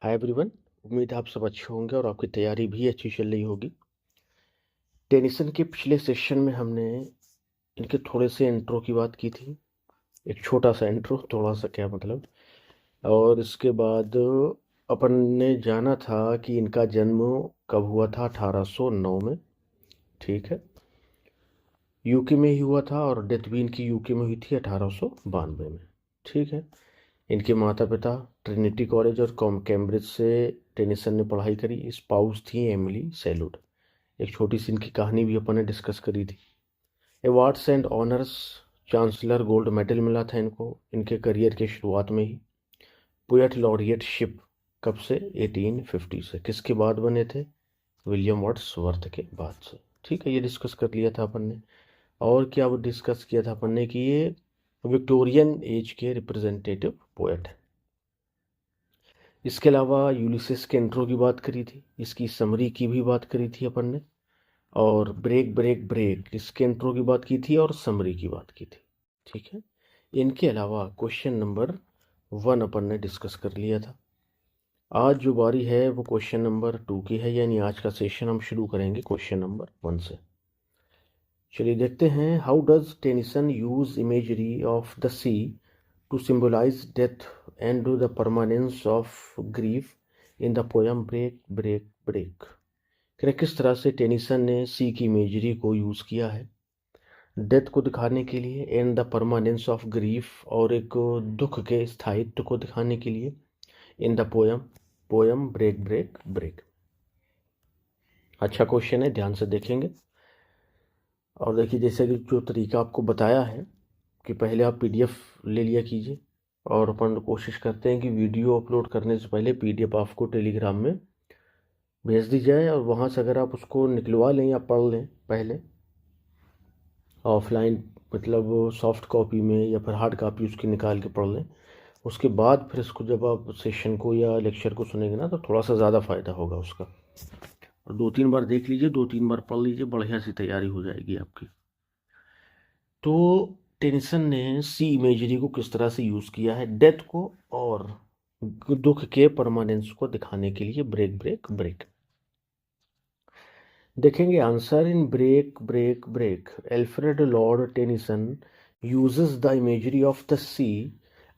Hi everyone. उम्मीद है आप सब अच्छे होंगे और आपकी तैयारी भी अच्छी चल रही होगी। टेनिसन के पिछले सेशन में हमने इनके थोड़े से इंट्रो की बात की थी। एक छोटा सा इंट्रो, थोड़ा सा क्या मतलब। और इसके बाद अपन ने जाना था कि इनका जन्म कब हुआ था, 1809 में। ठीक है, यूके में ही हुआ था और डेथ भी इनकी यूके में हुई थी 1892 में। ठीक है, इनके माता पिता ट्रिनिटी कॉलेज और कैम्ब्रिज से टेनिसन ने पढ़ाई करी। स्पाउस थी एमिली सेलुड। एक छोटी सी इनकी कहानी भी अपन ने डिस्कस करी थी। Awards and honours, chancellor gold medal मिला था इनको इनके करियर के शुरुआत में ही। पोएट लॉरियटशिप कब से, 1850 से। किसके बाद बने थे? विलियम वर्ड्सवर्थ के बाद से। ठीक है, ये डिस्कस कर लिया था अपन ने। और क्या वो डिस्कस किया था अपन ने कि ये विक्टोरियन एज के रिप्रेजेंटेटिव पोएट है। इसके अलावा यूलिसिस के इंट्रो की बात करी थी, इसकी समरी की भी बात करी थी अपन ने। और ब्रेक ब्रेक ब्रेक, इसके इंट्रो की बात की थी और समरी की बात की थी। ठीक है, इनके अलावा क्वेश्चन नंबर 1 अपन ने डिस्कस कर लिया था। आज जो बारी है वो क्वेश्चन नंबर 2 की है, यानी आज का सेशन हम शुरू करेंगे क्वेश्चन नंबर 1 से। चलिए देखते हैं। How does Tennyson use imagery of the sea to symbolise death and the permanence of grief in the poem break break break. किस तरह से टेनिसन ने सी की इमेजरी को यूज़ किया है डेथ को दिखाने के लिए, and the permanence of grief, और एक दुख के स्थायित्व को दिखाने के लिए, in the poem poem break break break. अच्छा क्वेश्चन है, ध्यान से देखेंगे। और देखिए, जैसे कि जो तरीका आपको बताया है कि पहले आप पीडीएफ ले लिया कीजिए, और अपन कोशिश करते हैं कि वीडियो अपलोड करने से पहले पीडीएफ आपको टेलीग्राम में भेज दी जाए, और वहाँ से अगर आप उसको निकलवा लें या पढ़ लें पहले ऑफलाइन, मतलब सॉफ्ट कॉपी में, या फिर हार्ड कॉपी उसकी निकाल के पढ़ लें। उसके बाद फिर इसको जब आप सेशन को या लेक्चर को सुनेंगे ना, तो थोड़ा सा ज़्यादा फ़ायदा होगा उसका। और 2-3 बार देख लीजिए, 2-3 बार पढ़ लीजिए, बढ़िया सी तैयारी हो जाएगी आपकी। तो टेनिसन ने सी इमेजरी को किस तरह से यूज़ किया है डेथ को और दुख के परमानेंस को दिखाने के लिए, ब्रेक ब्रेक ब्रेक। देखेंगे answer in break break break. Alfred Lord Tennyson uses the imagery of the sea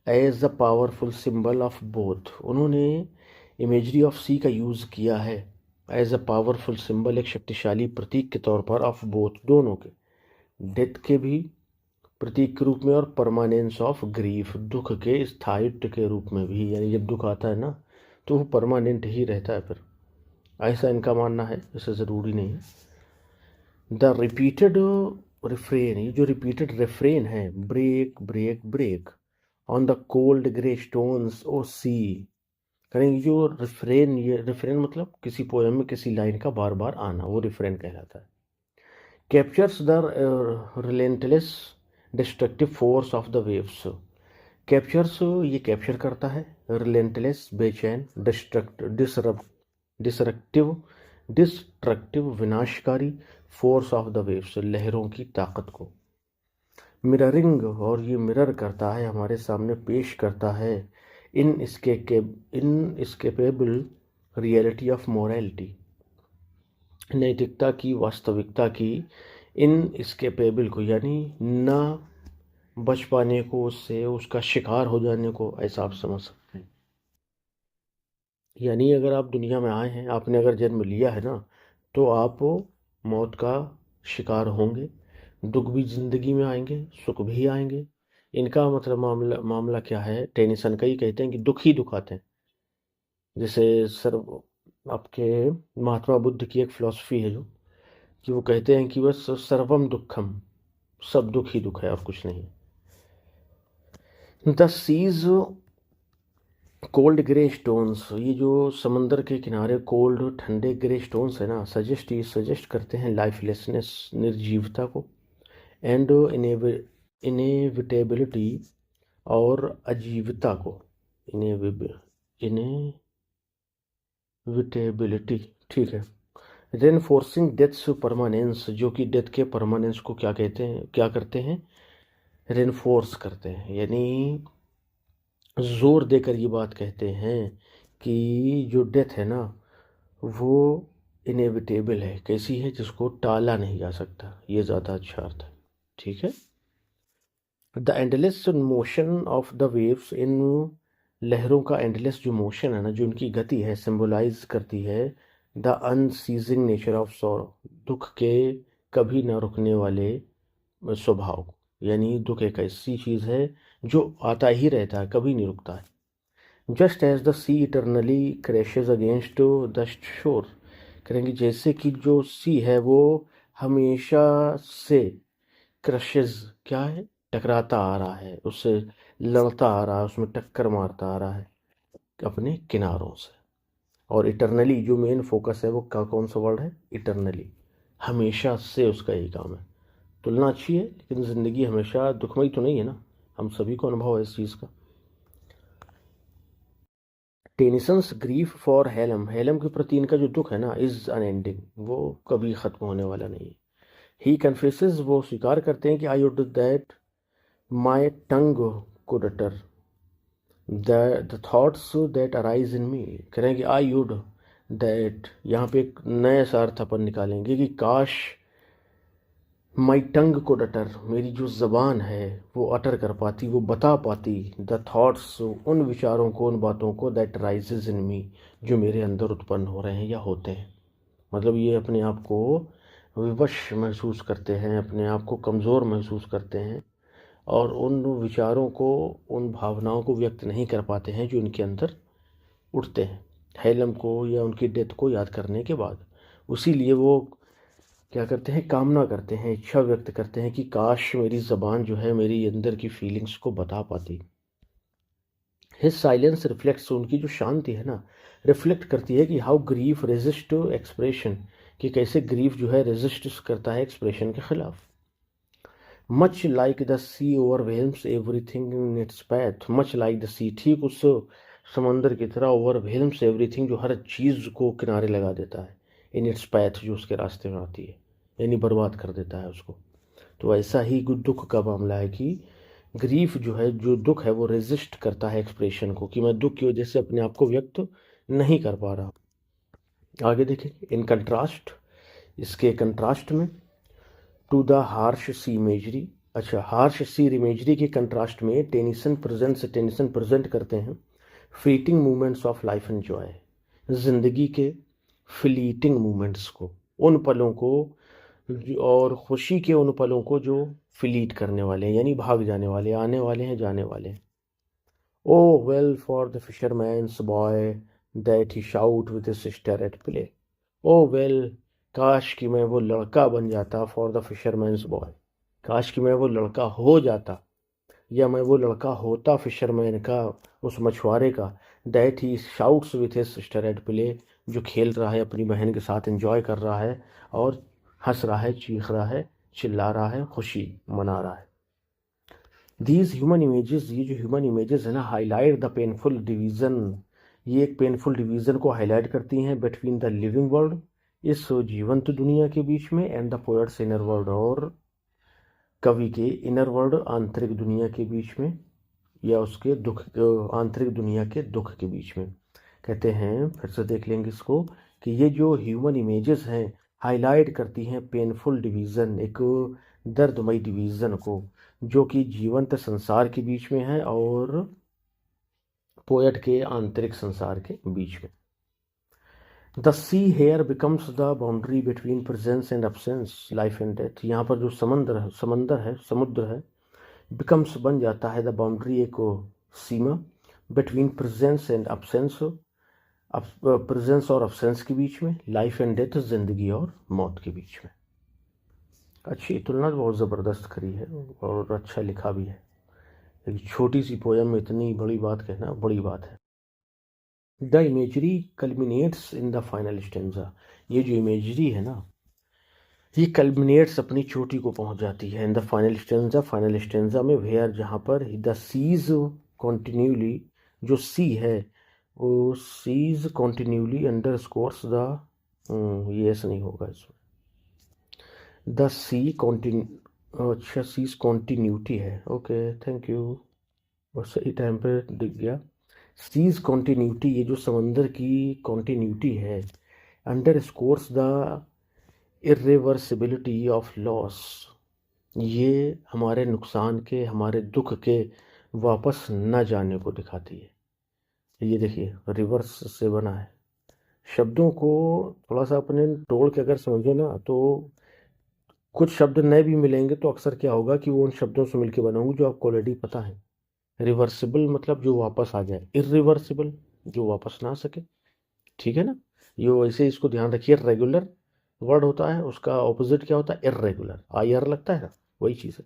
as a powerful symbol of both। उन्होंने imagery of sea का यूज़ किया है as a powerful symbol, एक शक्तिशाली प्रतीक के तौर पर, of both, दोनों के, डेथ के भी प्रतीक के रूप में और परमानेंस ऑफ ग्रीफ, दुख के स्थायित्व के रूप में भी। यानी जब दुख आता है ना तो वो परमानेंट ही रहता है, फिर ऐसा इनका मानना है, ऐसा ज़रूरी नहीं है। द रिपीटेड रिफ्रेन, ये जो रिपीटेड रिफ्रेन है, break break break on the cold grey stones O sea, करेंगे जो रिफ्रेन, ये रिफ्रेन मतलब किसी पोएम में किसी लाइन का बार बार आना, वो रिफ्रेन कहलाता है। Captures the relentless destructive force of the waves. Captures, ये कैप्चर करता है रिलेंटलेस, बेचैन, डिसरप्टिव डिस्ट्रक्टिव, विनाशकारी, फोर्स ऑफ द वेव्स, लहरों की ताकत को। मिररिंग, और ये मिरर करता है, हमारे सामने पेश करता है, इन इनस्केपेबल रियलिटी ऑफ मोरालिटी, नैतिकता की, वास्तविकता की, इनस्केपेबल को, यानी ना बच पाने को, उससे उसका शिकार हो जाने को, ऐसा आप समझ सकते हैं। यानी अगर आप दुनिया में आए हैं, आपने अगर जन्म लिया है ना, तो आप मौत का शिकार होंगे। दुख भी ज़िंदगी में आएंगे, सुख भी आएंगे। इनका मतलब मामला क्या है, टेनिसन का ही कहते हैं कि दुख ही दुख आते हैं। जैसे सर्व आपके महात्मा बुद्ध की एक फिलॉसफी है जो कि वो कहते हैं कि बस सर्वम दुखम, सब दुख ही दुख है और कुछ नहीं। The sea's cold grey stones, ये जो समंदर के किनारे कोल्ड ठंडे ग्रे स्टोन्स है ना, सजेस्ट करते हैं लाइफलेसनेस, निर्जीवता को, एंड इनेविटेबिलिटी, और अजीवता को, इनेविटेबिलिटी। ठीक है। रेनफोर्सिंग डेथ्स परमानेंस, जो कि डेथ के परमानेंस को क्या कहते हैं, क्या करते हैं, रेनफोर्स करते हैं, यानी जोर देकर ये बात कहते हैं कि जो डेथ है ना वो इनेविटेबल है, कैसी है, जिसको टाला नहीं जा सकता, ये ज़्यादा अच्छा अर्थ है। ठीक है। The endless motion of the waves, इन लहरों का एंडलेस जो मोशन है ना, जो उनकी गति है, सिंबलाइज करती है the unceasing nature of sorrow, दुख के कभी ना रुकने वाले स्वभाव को। यानी दुख एक ऐसी चीज़ है जो आता ही रहता है, कभी नहीं रुकता है। Just as the sea eternally crashes against the shore, करेंगे जैसे कि जो सी है वो हमेशा से क्रशेज क्या है, टकराता आ रहा है, उससे लड़ता आ रहा है, उसमें टक्कर मारता आ रहा है अपने किनारों से। और इटरनली जो मेन फोकस है वो कौन सा वर्ड है, इटरनली, हमेशा से उसका यही काम है। तुलना अच्छी है, लेकिन ज़िंदगी हमेशा दुखमयी तो नहीं है ना, हम सभी को अनुभव है इस चीज़ का। टेनिसन्स ग्रीफ फॉर हेलम, हेलम के प्रति इनका जो दुख है ना, इज अनएंडिंग, वो कभी ख़त्म होने वाला नहीं है। ही कन्फेसेस, वो स्वीकार करते हैं कि I would that my tongue could utter the thoughts that arise in me, कह रहे हैं कि आई वुड दैट, यहाँ पे एक नया सा अर्थ अपन निकालेंगे कि काश माई टंग को अटर, मेरी जो ज़बान है वो अटर कर पाती, वो बता पाती द थॉट्स, उन विचारों को, उन बातों को दैट राइजेज इन मी, जो मेरे अंदर उत्पन्न हो रहे हैं या होते हैं। मतलब ये अपने आप को विवश महसूस करते हैं, अपने आप को कमज़ोर महसूस करते हैं और उन विचारों को, उन भावनाओं को व्यक्त नहीं कर पाते हैं जो उनके अंदर उठते हैं हेलम को या उनकी डेथ को याद करने के बाद। उसीलिए वो क्या करते हैं, कामना करते हैं, इच्छा व्यक्त करते हैं कि काश मेरी ज़बान जो है मेरी अंदर की फीलिंग्स को बता पाती। हिज साइलेंस रिफ्लेक्ट्स, उनकी जो शांति है ना, रिफ्लेक्ट करती है कि हाउ ग्रीफ रेजिस्ट एक्सप्रेशन, कि कैसे ग्रीफ जो है रेजिस्ट करता है एक्सप्रेशन के खिलाफ। Much like the sea overwhelms everything in its path, much like the sea, ठीक उस समंदर की तरह ओवरवेल्म्स एवरीथिंग, जो हर चीज़ को किनारे लगा देता है, इन इट्स पैथ, जो उसके रास्ते में आती है, यानी बर्बाद कर देता है उसको। तो ऐसा ही दुख का मामला है कि ग्रीफ जो है, जो दुख है, वो रेजिस्ट करता है एक्सप्रेशन को, कि मैं दुख की वजह से अपने आप को व्यक्त नहीं कर पा रहा। आगे देखें, इन कंट्रास्ट, इसके कंट्रास्ट में, to the harsh sea imagery, अच्छा हार्श सी इमेजरी के कंट्रास्ट में टेनिसन प्रेजेंट करते हैं fleeting moments of life and joy, जिंदगी के फ्लीटिंग मोमेंट्स को, उन पलों को और खुशी के उन पलों को जो फ्लीट करने वाले हैं, यानी भाग जाने वाले, आने वाले हैं, जाने वाले हैं। O well for the fisherman's boy that he shout with his sister at play, O well, काश कि मैं वो लड़का बन जाता, फॉर द फिशरमैन्स बॉय, काश कि मैं वो लड़का हो जाता, या मैं वो लड़का होता फिशरमैन का, उस मछुआरे का, that he shouts with his sister at play, जो खेल रहा है अपनी बहन के साथ, एंजॉय कर रहा है और हंस रहा है, चीख रहा है, चिल्ला रहा है, खुशी मना रहा है। दीज ह्यूमन इमेजेस, ये जो ह्यूमन इमेजेस है ना, हाईलाइट द पेनफुल डिवीज़न, ये एक पेनफुल डिवीज़न को हाईलाइट करती हैं बिटवीन द लिविंग वर्ल्ड, इस जीवंत दुनिया के बीच में, and the poets inner world, और कवि के इनर वर्ल्ड, आंतरिक दुनिया के बीच में, या उसके दुख, आंतरिक दुनिया के दुख के बीच में। कहते हैं, फिर से देख लेंगे इसको, कि ये जो ह्यूमन इमेजेस हैं हाईलाइट करती हैं पेनफुल डिवीज़न, एक दर्दमयी डिवीज़न को, जो कि जीवंत संसार के बीच में है और पोएट के आंतरिक संसार के बीच में। The sea here becomes the boundary between presence and absence, life and death, यहाँ पर जो समुद्र है, बिकम्स बन जाता है, द बाउंड्री एक सीमा, between presence and absence, presence और अब्सेंस के बीच में, लाइफ एंड डेथ, जिंदगी और मौत के बीच में। अच्छी तुलना बहुत ज़बरदस्त करी है और अच्छा लिखा भी है। एक छोटी सी पोयम में इतनी बड़ी बात कहना बड़ी बात है। The imagery कल्मिनेट्स in the final stanza, ये जो इमेजरी है ना, ये कल्मिनेट्स अपनी चोटी को पहुंच जाती है इन द फाइनल स्टेंजा में, वेयर, जहाँ पर द सीज कॉन्टिन्यूली, जो सी है वो seize continually under scores the, ये ऐसा नहीं होगा इसमें, द सी कॉन्टिन्यू, अच्छा सीज कॉन्टिन्यूटी है, ओके थैंक यू, और सही टाइम पे दिख गया। सीज कॉन्टिन्यूटी, ये जो समंदर की कॉन्टिन्यूटी है, underscores the irreversibility of loss, ये हमारे नुकसान के, हमारे दुख के वापस न जाने को दिखाती है। ये देखिए रिवर्स से बना है। शब्दों को थोड़ा सा अपने तोड़ के अगर समझे ना, तो कुछ शब्द नए भी मिलेंगे, तो अक्सर क्या होगा कि वो उन शब्दों से मिलके बने होंगे जो आपको ऑलरेडी पता है। रिवर्सिबल मतलब जो वापस आ जाए, इर्रिवर्सिबल जो वापस ना आ सके। ठीक है ना। ये वैसे इसको ध्यान रखिए, रेगुलर वर्ड होता है, उसका ऑपोजिट क्या होता है, इर्रेगुलर। आई आर लगता है ना, वही चीज़ है।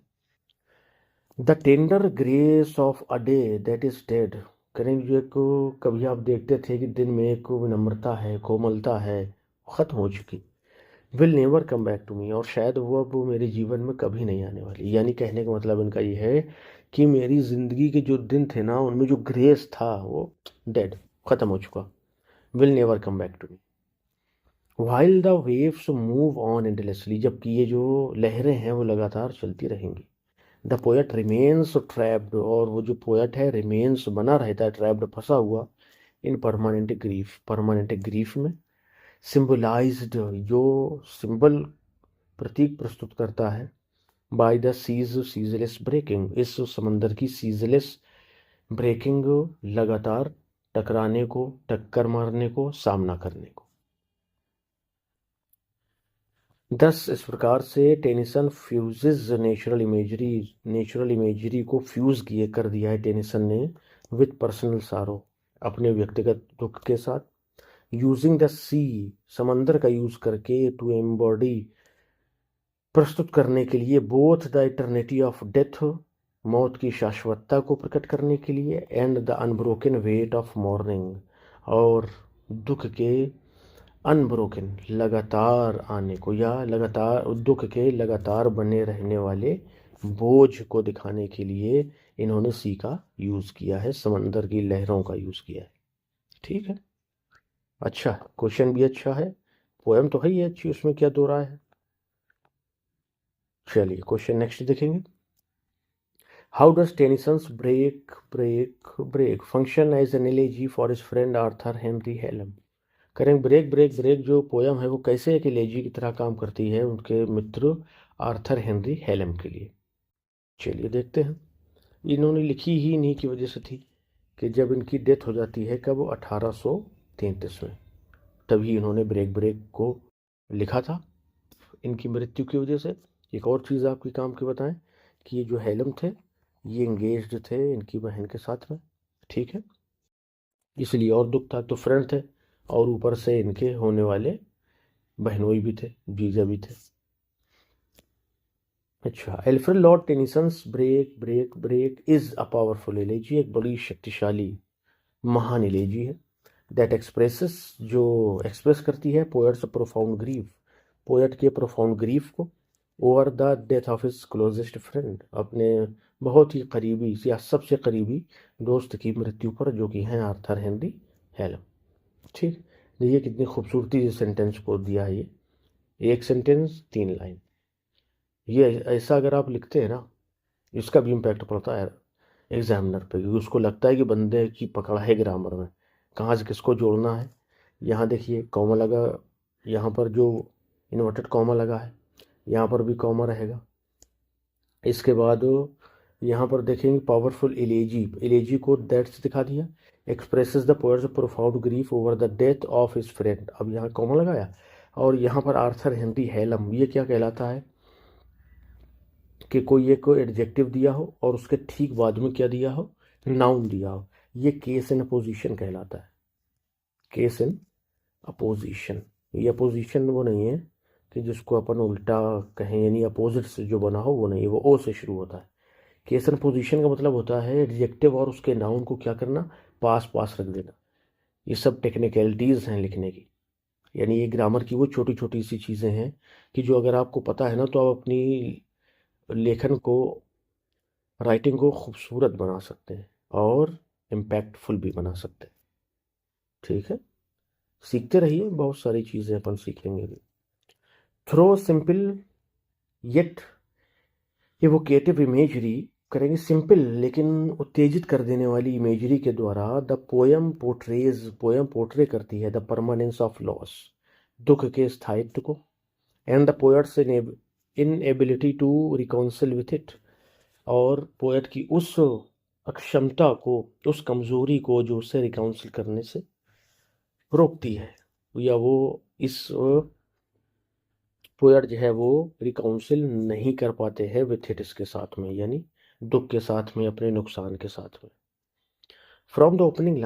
The tender grace of a day that is dead, करेंगे जो को कभी आप देखते थे कि दिन में एक विनम्रता है, कोमलता है, ख़त्म हो चुकी। Will never come back to me, और शायद वो अब मेरे जीवन में कभी नहीं आने वाली। यानी कहने का मतलब इनका ये है कि मेरी ज़िंदगी के जो दिन थे ना, उनमें जो ग्रेस था वो डेड, ख़त्म हो चुका। Will never come back to me. While the waves move on endlessly, जबकि ये जो लहरें हैं वो लगातार चलती रहेंगी। द पोएट रिमेन्स ट्रैप्ड, और वो जो पोएट है रिमेन्स बना रहता है ट्रैप्ड, फंसा हुआ, in permanent grief, permanent grief में। सिंबलाइज्ड, जो सिंबल प्रतीक प्रस्तुत करता है, by the cease ceaseless breaking, इस समंदर की सीजलेस ब्रेकिंग, लगातार टकराने को, टक्कर मारने को, सामना करने को। दस इस प्रकार से टेनिसन फ्यूजेज नेचुरल इमेजरी को फ्यूज किए कर दिया है टेनिसन ने विथ पर्सनल सारो, अपने व्यक्तिगत दुख के साथ। यूजिंग द सी, समंदर का यूज करके, टू एम्बॉडी, प्रस्तुत करने के लिए, both the eternity of death, मौत की शाश्वतता को प्रकट करने के लिए, and the unbroken weight of morning, और दुख के अनब्रोकन, लगातार आने को, या लगातार दुख के लगातार बने रहने वाले बोझ को दिखाने के लिए इन्होंने सी का यूज़ किया है, समंदर की लहरों का यूज़ किया है। ठीक है, अच्छा क्वेश्चन भी अच्छा है, पोएम तो है ही अच्छी, उसमें क्या दो राय है। चलिए क्वेश्चन नेक्स्ट देखेंगे। How does Tennyson's break function as an elegy for his friend Arthur Henry Hallam, करेंगे ब्रेक ब्रेक ब्रेक जो पोयम है वो कैसे एक एलेजी की तरह काम करती है उनके मित्र आर्थर हेनरी हेलम के लिए। चलिए देखते हैं। इन्होंने लिखी ही इन्हीं की वजह से थी कि जब इनकी डेथ हो जाती है, कब, 1833 में, तभी इन्होंने ब्रेक ब्रेक को लिखा था इनकी मृत्यु की वजह से। एक और चीज़ आपकी काम की बताएं कि ये जो हेलम थे, ये एंगेज्ड थे इनकी बहन के साथ में। ठीक है, इसलिए और दुख था, तो फ्रेंड थे, और ऊपर से इनके होने वाले बहनोई भी थे, जीजा भी थे। अच्छा, Alfred Lord Tennyson's break break break is a powerful elegy, एक बड़ी शक्तिशाली महान एलेजी है। दैट एक्सप्रेसेस, जो एक्सप्रेस करती है पोएट्स प्रोफाउंड ग्रीफ, पोएट के प्रोफाउंड ग्रीफ को, over the death of his closest friend, अपने बहुत ही करीबी या सबसे करीबी दोस्त की मृत्यु पर, जो कि हैं आर्थर हेनरी हेलम। ठीक, देखिए कितनी खूबसूरती से सेंटेंस को दिया है ये, एक सेंटेंस 3 लाइन। ये ऐसा अगर आप लिखते हैं ना, इसका भी इम्पैक्ट पड़ता है एग्जामिनर पे, क्योंकि उसको लगता है कि बंदे की पकड़ है ग्रामर में, कहाँ से किसको जोड़ना है। यहाँ देखिए कॉमा लगा, यहाँ पर जो इन्वर्टेड कॉमा लगा है, यहाँ पर भी कॉमा रहेगा। इसके बाद यहाँ पर देखेंगे पावरफुल एलेजी, एलेजी को दैट से दिखा दिया, expresses the poets profound grief over the death of his friend, अब यहाँ कॉमा लगाया। और यहाँ पर आर्थर हेनरी हेलम, ये क्या कहलाता है कि कोई एक एडजेक्टिव दिया हो और उसके ठीक बाद में क्या दिया हो, नाउन दिया हो, ये केस इन अपोजिशन कहलाता है। केस इन अपोजिशन, ये अपोजिशन वो नहीं है कि जिसको अपन उल्टा कहें, यानी अपोजिट से जो बना हो वो नहीं, वो ओ से शुरू होता है। केस इन अपोजिशन का मतलब होता है एडजेक्टिव और उसके नाउन को क्या करना, पास पास रख देना। ये सब टेक्निकलिटीज़ हैं लिखने की, यानी ये ग्रामर की वो छोटी छोटी सी चीज़ें हैं कि जो अगर आपको पता है ना, तो आप अपनी लेखन को, राइटिंग को खूबसूरत बना सकते हैं और इम्पैक्टफुल भी बना सकते हैं। ठीक है, सीखते रहिए, बहुत सारी चीज़ें अपन सीखेंगे भी। Through simple yet evocative imagery करेंगे सिंपल लेकिन उत्तेजित कर देने वाली इमेजरी के द्वारा द पोयम पोर्ट्रे करती है द परमानेंस ऑफ लॉस, दुख के स्थायित्व को, and the poet's inability to reconcile with it, और पोएट की उस अक्षमता को, उस कमजोरी को जो उससे रिकाउंसिल करने से रोकती है, या वो इस पोएट जो है वो रिकाउंसिल नहीं कर पाते हैं विथ इट, इसके साथ में, यानी दुख के साथ में, अपने नुकसान के साथ में। फ्रॉम द ओपनिंग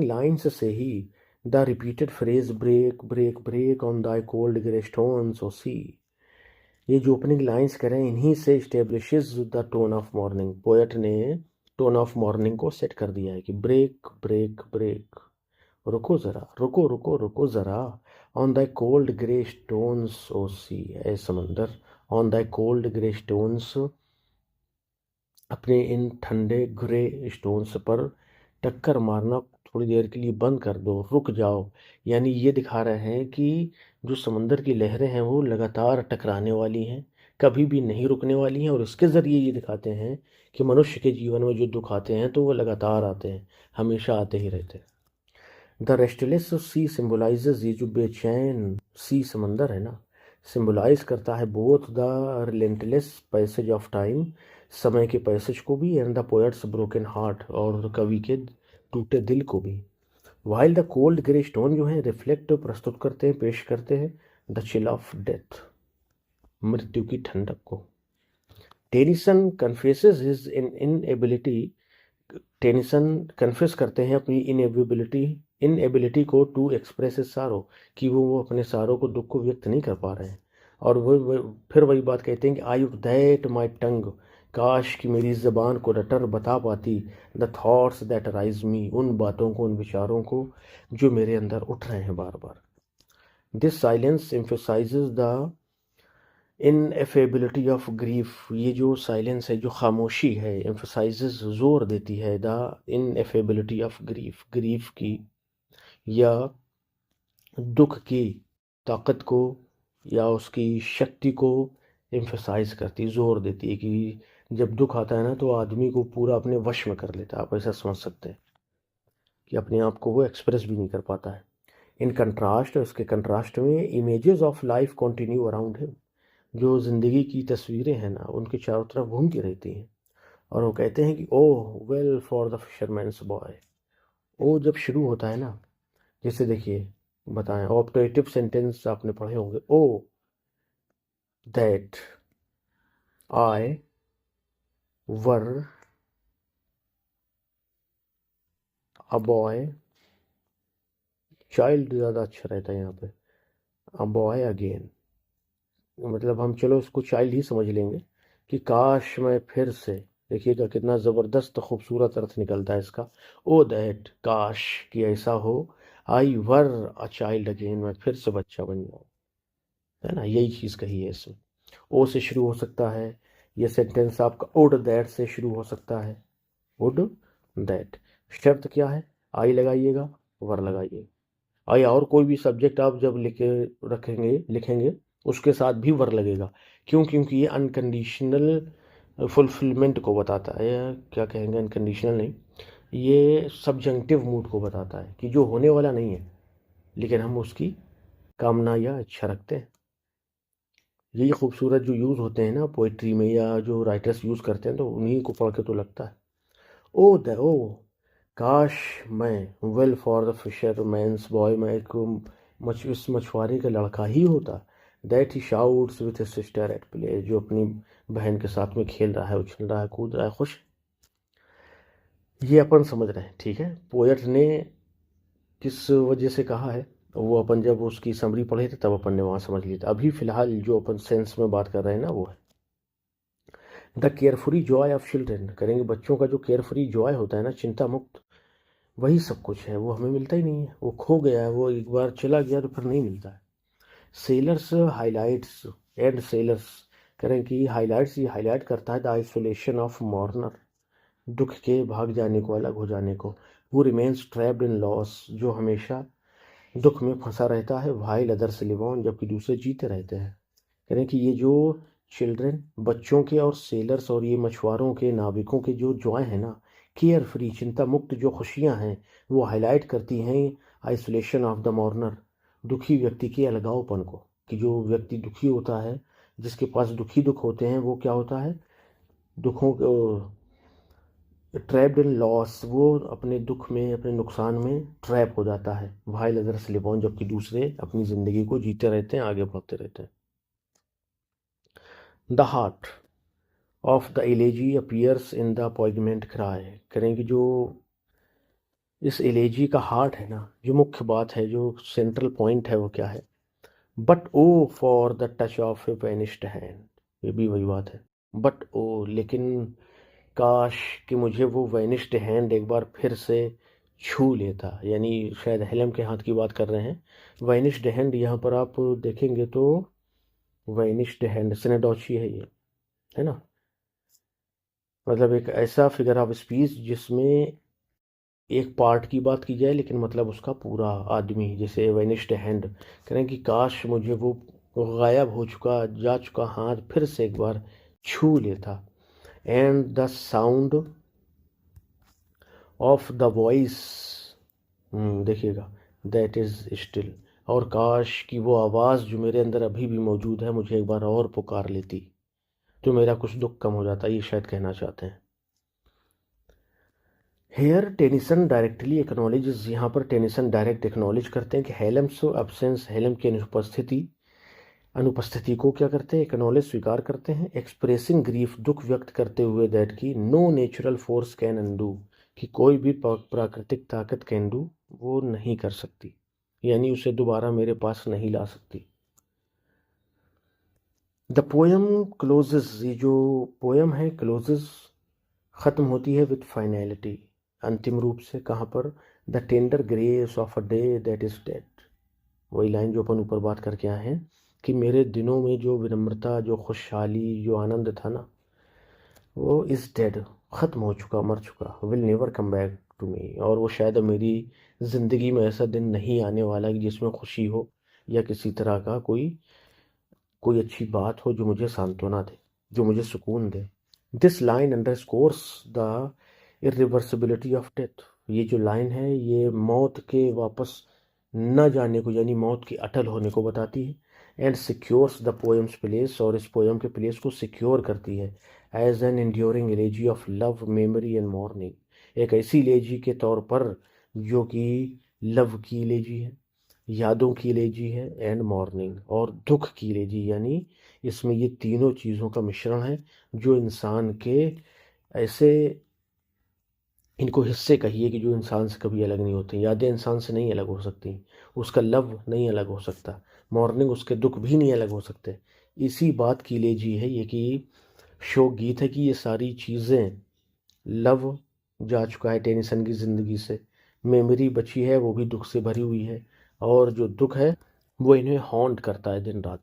लाइन्स से ही the repeated phrase break break break on the cold grey stones O sea, ये जो ओपनिंग लाइन्स करें इन्हीं से establishes the tone of mourning, poet ने टोन ऑफ मॉर्निंग को सेट कर दिया है कि ब्रेक ब्रेक ब्रेक, रुको ज़रा, रुको रुको रुको ज़रा, on the cold grey stones O sea, ए समंदर, on the cold grey stones, अपने इन ठंडे ग्रे स्टोन्स पर टक्कर मारना थोड़ी देर के लिए बंद कर दो, रुक जाओ। यानी ये दिखा रहे हैं कि जो समंदर की लहरें हैं वो लगातार टकराने वाली हैं, कभी भी नहीं रुकने वाली हैं, और इसके ज़रिए ये दिखाते हैं कि मनुष्य के जीवन में जो दुख आते हैं तो वो लगातार आते हैं, हमेशा आते ही रहते हैं। द रेस्टलेस सी सिम्बोलाइजेज, ये जो बेचैन सी समंदर है ना, सिम्बोलाइज करता है both the relentless passage of time, समय के पैसेज को भी, and the poets broken heart, और कवि के टूटे दिल को भी। While the cold grey stone जो है रिफ्लेक्ट, प्रस्तुत करते हैं, पेश करते हैं द चिल ऑफ डेथ, मृत्यु की ठंडक को। Tennyson confesses his inability, Tennyson confess करते हैं अपनी इनएबिलिटी को टू एक्सप्रेस हिज सारो, कि वो अपने सारों को, दुख को व्यक्त नहीं कर पा रहे हैं, और वो फिर वही बात कहते हैं कि आई वुड दैट माई टंग, काश कि मेरी ज़बान को रटर बता पाती द थॉट्स दैट राइज मी, उन बातों को, उन विचारों को जो मेरे अंदर उठ रहे हैं बार बार। This silence emphasises the ineffability of grief, ये जो साइलेंस है, जो खामोशी है, एम्फेसाइजेज जोर देती है the ineffability of grief, grief की या दुख की ताकत को या उसकी शक्ति को एम्फेसाइज करती, जोर देती है कि जब दुख आता है ना तो आदमी को पूरा अपने वश में कर लेता है, आप ऐसा समझ सकते हैं कि अपने आप को वो एक्सप्रेस भी नहीं कर पाता है। इन कंट्रास्ट, उसके कंट्रास्ट में images of life continue around him, जो ज़िंदगी की तस्वीरें हैं ना उनके चारों तरफ घूमती रहती हैं, और वो कहते हैं कि oh well for the fisherman's boy, ओ जब शुरू होता है ना, जैसे देखिए बताएं, ऑप्टेटिव सेंटेंस आपने पढ़े होंगे, O that I were a boy, child ज़्यादा अच्छा रहता है यहाँ पे, अ बॉय अगेन, मतलब हम चलो इसको चाइल्ड ही समझ लेंगे कि काश मैं फिर से, देखिएगा कितना ज़बरदस्त खूबसूरत अर्थ निकलता है इसका, ओ दैट काश कि ऐसा हो, आई वर अ चाइल्ड अगेन, मैं फिर से बच्चा बन जाऊँ, है ना, यही चीज़ कही है इसमें। ओ से शुरू हो सकता है ये सेंटेंस आपका, उड दैट से शुरू हो सकता है, वुड दैट, शर्त क्या है, आई लगाइएगा, वर लगाइएगा, आई और कोई भी सब्जेक्ट आप जब लिखेंगे उसके साथ भी वर लगेगा, क्यों, क्योंकि ये अनकंडीशनल फुलफिलमेंट को बताता है, या क्या कहेंगे, अनकंडीशनल नहीं, ये सब्जंक्टिव मूड को बताता है कि जो होने वाला नहीं है लेकिन हम उसकी कामना या इच्छा रखते हैं। यही खूबसूरत जो यूज़ होते हैं ना पोइट्री में, या जो राइटर्स यूज़ करते हैं, तो उन्हीं को पढ़ के तो लगता है, ओ काश मैं, well for the fisherman's boy, मैं एक इस मछुआरे का लड़का ही होता, that he shouts with his sister at play, जो अपनी बहन के साथ में खेल रहा है, उछल रहा है, कूद रहा है, खुश। ये अपन समझ रहे हैं, ठीक है, पोएट ने किस वजह से कहा है वो अपन जब उसकी समरी पढ़े थे तब अपन ने वहाँ समझ लिया था। अभी फ़िलहाल जो अपन सेंस में बात कर रहे हैं ना वो है the carefree Joy of children, करेंगे बच्चों का जो केयरफ्री जॉय होता है ना, चिंता मुक्त, वही सब कुछ है, वो हमें मिलता ही नहीं है, वो खो गया है, वो एक बार चला गया तो फिर नहीं मिलता है। सेलर्स हाइलाइट्स एंड सेलर्स, करें कि हाइलाइट्स, ये हाईलाइट करता है द आइसोलेशन ऑफ मॉर्नर, दुख के भाग जाने को, अलग हो जाने को, वो रिमेन्स ट्रैप्ड इन लॉस, जो हमेशा दुख में फंसा रहता है, वाइल अदर्स लिव ऑन, जबकि दूसरे जीते रहते हैं। करें कि ये जो चिल्ड्रन, बच्चों के और सेलर्स और ये मछुआरों के नाविकों के जो जॉय है ना, केयर फ्री चिंता मुक्त जो खुशियां हैं, वो हाईलाइट करती हैं आइसोलेशन ऑफ द मॉर्नर, दुखी व्यक्ति के अलगावपन को। कि जो व्यक्ति दुखी होता है, जिसके पास दुखी दुख होते हैं, वो क्या होता है, दुखों ट्रैप्ड इन लॉस, वो अपने दुख में, अपने नुकसान में ट्रैप हो जाता है। व्हाइल अदर्स लिव ऑन, जबकि दूसरे अपनी ज़िंदगी को जीते रहते हैं, आगे बढ़ते रहते हैं। The heart of the elegy appears in the poignant cry, करेंगे जो इस एलेजी का हार्ट है ना, जो मुख्य बात है, जो सेंट्रल पॉइंट है, वो क्या है, but O for the touch of a vanished hand, ये भी वही बात है, बट ओ, लेकिन काश कि मुझे वो वेनिस्ड हैंड एक बार फिर से छू लेता। यानी शायद हेलम के हाथ की बात कर रहे हैं। वेनिस्ड हैंड यहाँ पर आप देखेंगे तो वेनिस्ड हैंड सिनेडोची है ये, है ना, मतलब एक ऐसा फिगर ऑफ स्पीच जिसमें एक पार्ट की बात की जाए लेकिन मतलब उसका पूरा आदमी, जैसे वेनिस्ड हैंड, कह रहे हैं कि काश मुझे वो गायब हो चुका, जा चुका हाथ फिर से एक बार छू लेता। And the sound of the voice, देखिएगा, दैट इज स्टिल, और काश कि वो आवाज़ जो मेरे अंदर अभी भी मौजूद है मुझे एक बार और पुकार लेती, तो मेरा कुछ दुख कम हो जाता, ये शायद कहना चाहते हैं। हेयर टेनिसन डायरेक्टली एक्नॉलेजेस, यहाँ पर टेनिसन डायरेक्ट एक्नॉलेज करते हैं कि हेलम्स अब्सेंस, हेलम की अनुपस्थिति को क्या करते हैं, एक्नॉलेज स्वीकार करते हैं। एक्सप्रेसिंग ग्रीफ, दुख व्यक्त करते हुए, दैट की no natural force can undo, कि कोई भी प्राकृतिक ताकत कैन डू, वो नहीं कर सकती, यानी उसे दोबारा मेरे पास नहीं ला सकती। द पोएम क्लोजेस, ये जो पोएम है क्लोजेस ख़त्म होती है विथ फाइनैलिटी, अंतिम रूप से, कहाँ पर, the tender grace of a day that is dead, वही लाइन जो अपन ऊपर बात करके आए हैं कि मेरे दिनों में जो विनम्रता, जो खुशहाली, जो आनंद था ना, वो इज़ डेड, ख़त्म हो चुका, मर चुका, will never come back to me, और वो शायद मेरी ज़िंदगी में ऐसा दिन नहीं आने वाला कि जिसमें खुशी हो या किसी तरह का कोई अच्छी बात हो जो मुझे सांत्वना दे, जो मुझे सुकून दे। This line underscores the irreversibility of death, ये जो लाइन है ये मौत के वापस न जाने को, यानी मौत के अटल होने को बताती है। And secures the poem's place, और इस पोएम के प्लेस को सिक्योर करती है as an enduring elegy of love, memory and mourning, एक ऐसी एलेजी के तौर पर जो कि लव की एलेजी है, यादों की एलेजी है, एंड मॉर्निंग, और दुख की एलेजी, यानी इसमें ये तीनों चीज़ों का मिश्रण है जो इंसान के ऐसे, इनको हिस्से कहिए कि जो इंसान से कभी अलग नहीं होते। यादें इंसान से नहीं अलग हो सकती, उसका लव नहीं अलग हो सकता, मॉर्निंग, उसके दुख भी नहीं अलग हो सकते। इसी बात की एलेजी है ये कि शोक गीत है कि ये सारी चीज़ें, लव जा चुका है टेनिसन की ज़िंदगी से, मेमोरी बची है वो भी दुख से भरी हुई है, और जो दुख है वो इन्हें हॉन्ट करता है दिन रात।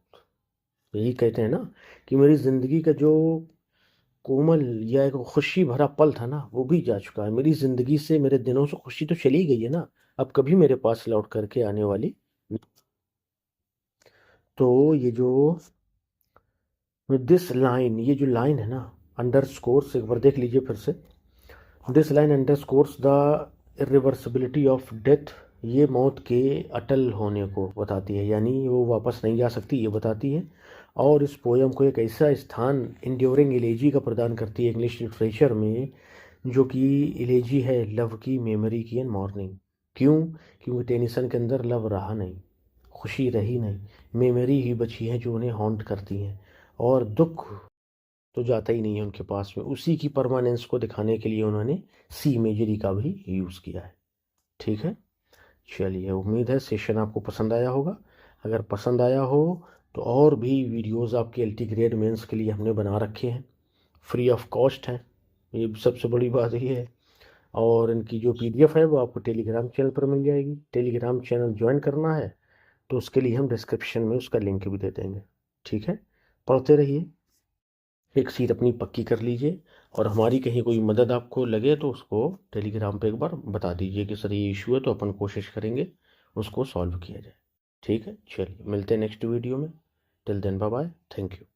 यही कहते हैं ना कि मेरी ज़िंदगी का जो कोमल या एक खुशी भरा पल था ना, वो भी जा चुका है मेरी ज़िंदगी से, मेरे दिनों से खुशी तो चली गई है ना, अब कभी मेरे पास लौट करके आने वाली। तो ये जो दिस लाइन, ये जो लाइन है ना, अंडरस्कोर्स, एक बार देख लीजिए फिर से, this line underscores the irreversibility of death, ये मौत के अटल होने को बताती है, यानी वो वापस नहीं जा सकती, ये बताती है। और इस पोयम को एक ऐसा स्थान इंड्योरिंग एलेजी का प्रदान करती है इंग्लिश लिटरेचर में, जो कि एलेजी है लव की, मेमोरी की एंड मॉर्निंग। क्यों? क्योंकि टेनिसन के अंदर लव रहा नहीं, खुशी रही नहीं, मेमोरी ही बची है जो उन्हें हॉन्ट करती हैं, और दुख तो जाता ही नहीं है उनके पास में। उसी की परमानेंस को दिखाने के लिए उन्होंने सी मेजरी का भी यूज़ किया है। ठीक है, चलिए, उम्मीद है सेशन आपको पसंद आया होगा। अगर पसंद आया हो तो और भी वीडियोस आपके एलटी ग्रेड मेंस के लिए हमने बना रखे हैं, फ्री ऑफ कॉस्ट हैं, ये सबसे बड़ी बात ये है। और इनकी जो पीडीएफ है वो आपको टेलीग्राम चैनल पर मिल जाएगी। टेलीग्राम चैनल ज्वाइन करना है तो उसके लिए हम डिस्क्रिप्शन में उसका लिंक भी दे देंगे। ठीक है, पढ़ते रहिए, एक सीट अपनी पक्की कर लीजिए, और हमारी कहीं कोई मदद आपको लगे तो उसको टेलीग्राम पे एक बार बता दीजिए कि सर ये इशू है, तो अपन कोशिश करेंगे उसको सॉल्व किया जाए। ठीक है, चलिए मिलते हैं नेक्स्ट वीडियो में। Till then bye bye, thank you.